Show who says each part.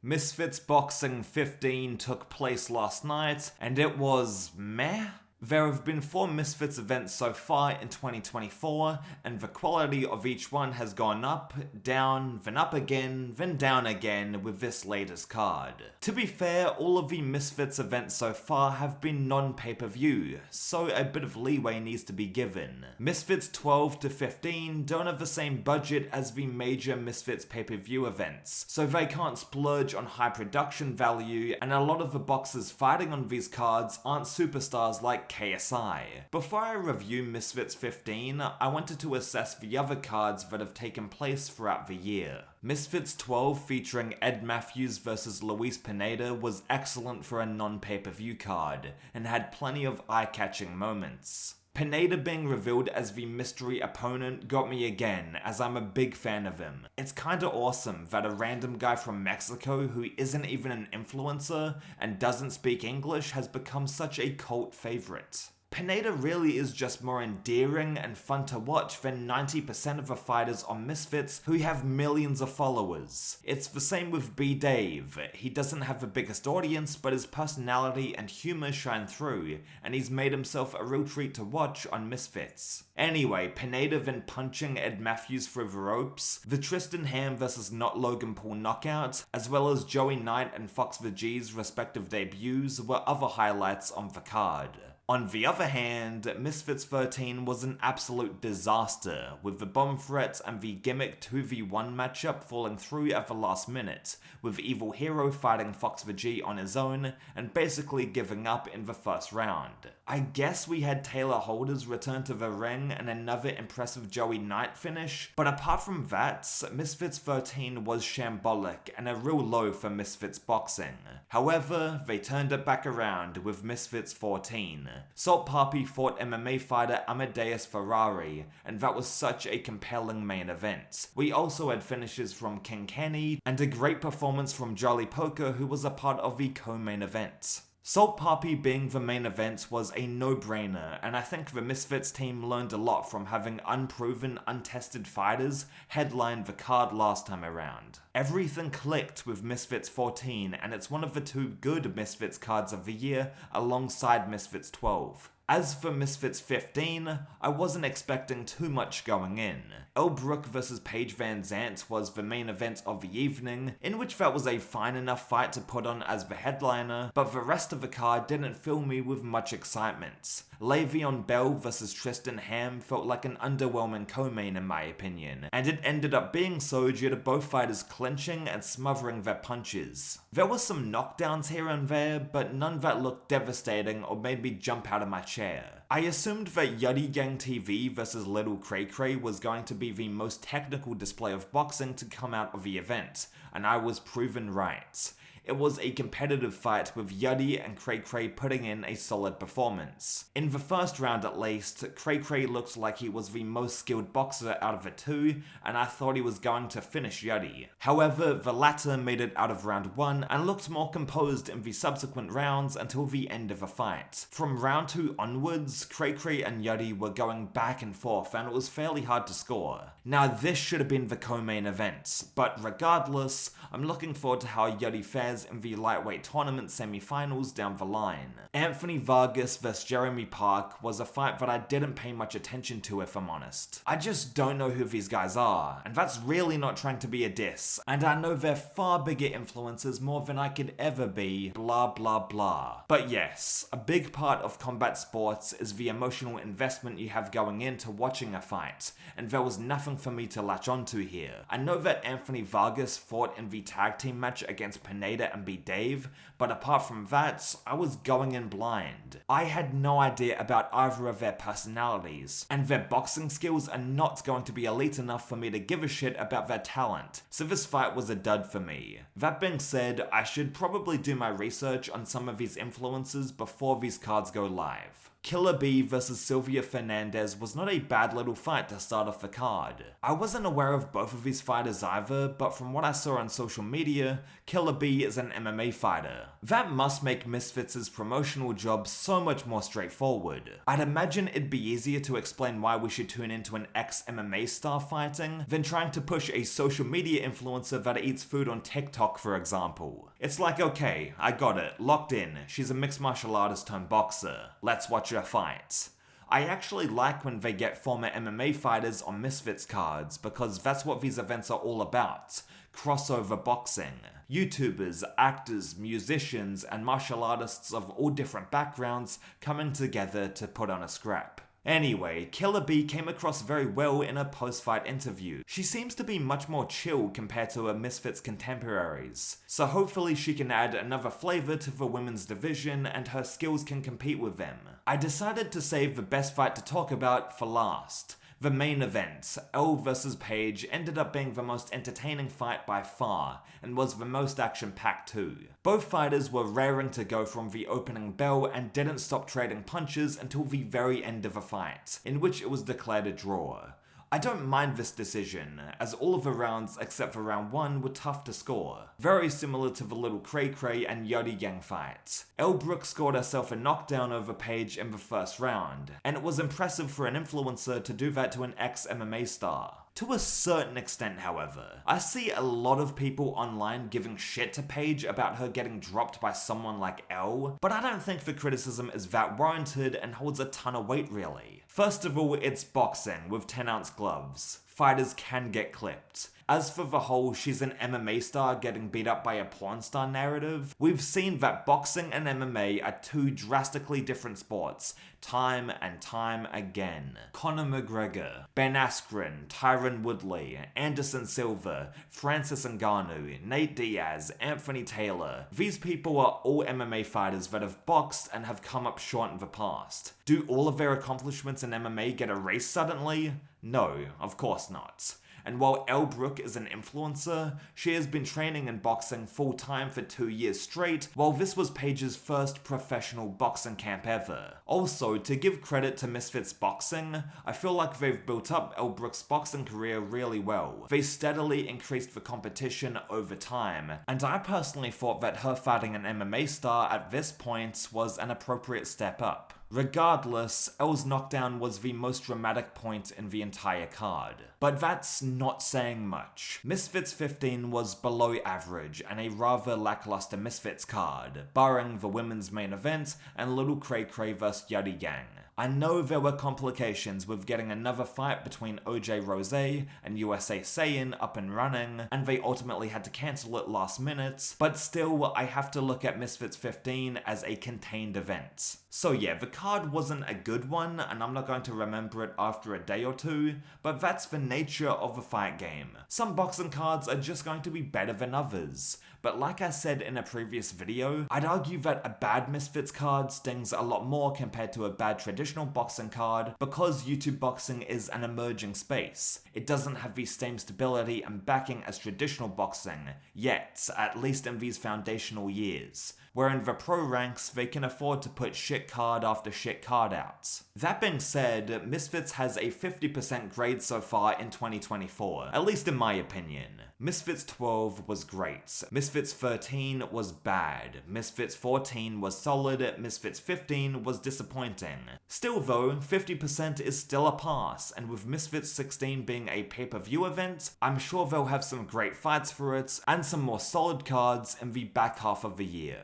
Speaker 1: Misfits Boxing 15 took place last night, and it was meh? There have been 4 Misfits events so far in 2024, and the quality of each one has gone up, down, then up again, then down again with this latest card. To be fair, all of the Misfits events so far have been non-pay-per-view, so a bit of leeway needs to be given. Misfits 12 to 15 don't have the same budget as the major Misfits pay-per-view events, so they can't splurge on high production value, and a lot of the boxers fighting on these cards aren't superstars like KSI. Before I review Misfits 15, I wanted to assess the other cards that have taken place throughout the year. Misfits 12 featuring Ed Matthews vs Luis Pineda was excellent for a non-pay-per-view card, and had plenty of eye-catching moments. Pineda being revealed as the mystery opponent got me again, as I'm a big fan of him. It's kinda awesome that a random guy from Mexico who isn't even an influencer and doesn't speak English has become such a cult favorite. Pineda really is just more endearing and fun to watch than 90% of the fighters on Misfits who have millions of followers. It's the same with w.a.d.e. He doesn't have the biggest audience, but his personality and humor shine through, and he's made himself a real treat to watch on Misfits. Anyway, Pineda then punching Ed Matthews through the ropes, the Tristan Ham vs Not Logan Paul knockout, as well as Joey Knight and Fox the G's respective debuts were other highlights on the card. On the other hand, Misfits 13 was an absolute disaster, with the bomb threat and the gimmick 2v1 matchup falling through at the last minute, with Evil Hero fighting Fox the G on his own and basically giving up in the first round. I guess we had Taylor Holders return to the ring and another impressive Joey Knight finish, but apart from that, Misfits 13 was shambolic and a real low for Misfits Boxing. However, they turned it back around with Misfits 14. Salt Papi fought MMA fighter Amadeus Ferrari, and that was such a compelling main event. We also had finishes from King Kenny, and a great performance from Jolly Poker, who was a part of the co-main event. Salt Papi being the main event was a no-brainer, and I think the Misfits team learned a lot from having unproven, untested fighters headline the card last time around. Everything clicked with Misfits 14, and it's one of the 2 good Misfits cards of the year alongside Misfits 12. As for Misfits 15, I wasn't expecting too much going in. Elle Brooke vs Paige VanZant was the main event of the evening, in which that was a fine enough fight to put on as the headliner, but the rest of the card didn't fill me with much excitement. Le'Veon Bell vs Tristan Ham felt like an underwhelming co-main in my opinion, and it ended up being so due to both fighters clinching and smothering their punches. There were some knockdowns here and there, but none that looked devastating or made me jump out of my chair. I assumed that Yuddy Gang TV vs Little Cray Cray was going to be the most technical display of boxing to come out of the event, and I was proven right. It was a competitive fight with Yuddy and Cray Cray putting in a solid performance. In the first round at least, Cray Cray looked like he was the most skilled boxer out of the 2, and I thought he was going to finish Yuddy. However, the latter made it out of round 1 and looked more composed in the subsequent rounds until the end of the fight. From round 2 onwards, Cray Cray and Yuddy were going back and forth, and it was fairly hard to score. Now this should have been the co-main event, but regardless, I'm looking forward to how Yuddy fares in the lightweight tournament semi-finals down the line. Anthony Vargas vs Jeremy Park was a fight that I didn't pay much attention to, if I'm honest. I just don't know who these guys are, and that's really not trying to be a diss, and I know they're far bigger influencers more than I could ever be, blah blah blah. But yes, a big part of combat sports is the emotional investment you have going into watching a fight, and there was nothing for me to latch onto here. I know that Anthony Vargas fought in the tag team match against Pineda and w.a.d.e, but apart from that, I was going in blind. I had no idea about either of their personalities, and their boxing skills are not going to be elite enough for me to give a shit about their talent, so this fight was a dud for me. That being said, I should probably do my research on some of these influencers before these cards go live. Killer B vs Sylvia Fernandez was not a bad little fight to start off the card. I wasn't aware of both of these fighters either, but from what I saw on social media, Killer B is an MMA fighter. That must make Misfits' promotional job so much more straightforward. I'd imagine it'd be easier to explain why we should tune into an ex-MMA star fighting than trying to push a social media influencer that eats food on TikTok, for example. It's like, okay, I got it, locked in, she's a mixed martial artist turned boxer, let's watch her fight. I actually like when they get former MMA fighters on Misfits cards because that's what these events are all about. Crossover boxing. YouTubers, actors, musicians, and martial artists of all different backgrounds coming together to put on a scrap. Anyway, Killer B came across very well in a post-fight interview. She seems to be much more chill compared to her Misfits contemporaries, so hopefully she can add another flavor to the women's division and her skills can compete with them. I decided to save the best fight to talk about for last. The main event, Elle vs Paige, ended up being the most entertaining fight by far, and was the most action-packed too. Both fighters were raring to go from the opening bell and didn't stop trading punches until the very end of the fight, in which it was declared a draw. I don't mind this decision, as all of the rounds except for round 1 were tough to score. Very similar to the little Cray Cray and w.a.d.e gang fight. Elle Brooke scored herself a knockdown over Paige in the first round, and it was impressive for an influencer to do that to an ex-MMA star. To a certain extent, however, I see a lot of people online giving shit to Paige about her getting dropped by someone like Elle, but I don't think the criticism is that warranted and holds a ton of weight really. First of all, it's boxing with 10-ounce gloves. Fighters can get clipped. As for the whole she's an MMA star getting beat up by a porn star narrative, we've seen that boxing and MMA are two drastically different sports, time and time again. Conor McGregor, Ben Askren, Tyron Woodley, Anderson Silva, Francis Ngannou, Nate Diaz, Anthony Taylor. These people are all MMA fighters that have boxed and have come up short in the past. Do all of their accomplishments in MMA get erased suddenly? No, of course not. And while Elle Brooke is an influencer, she has been training in boxing full-time for 2 years straight, while this was Paige's first professional boxing camp ever. Also, to give credit to Misfits Boxing, I feel like they've built up Elle Brooke's boxing career really well. They steadily increased the competition over time, and I personally thought that her fighting an MMA star at this point was an appropriate step up. Regardless, Elle's knockdown was the most dramatic point in the entire card. But that's not saying much. Misfits 15 was below average and a rather lackluster Misfits card, barring the women's main event and Little Cray Cray vs w.a.d.e gang. I know there were complications with getting another fight between OJ Rose and USA Saiyan up and running, and they ultimately had to cancel it last minute, but still I have to look at Misfits 15 as a contained event. So yeah, the card wasn't a good one, and I'm not going to remember it after a day or two, but that's the nature of the fight game. Some boxing cards are just going to be better than others, but like I said in a previous video, I'd argue that a bad Misfits card stings a lot more compared to a bad traditional boxing card because YouTube boxing is an emerging space. It doesn't have the same stability and backing as traditional boxing, yet, at least in these foundational years. Where in the pro ranks, they can afford to put shit card after shit card out. That being said, Misfits has a 50% grade so far in 2024, at least in my opinion. Misfits 12 was great, Misfits 13 was bad, Misfits 14 was solid, Misfits 15 was disappointing. Still though, 50% is still a pass, and with Misfits 16 being a pay-per-view event, I'm sure they'll have some great fights for it, and some more solid cards in the back half of the year.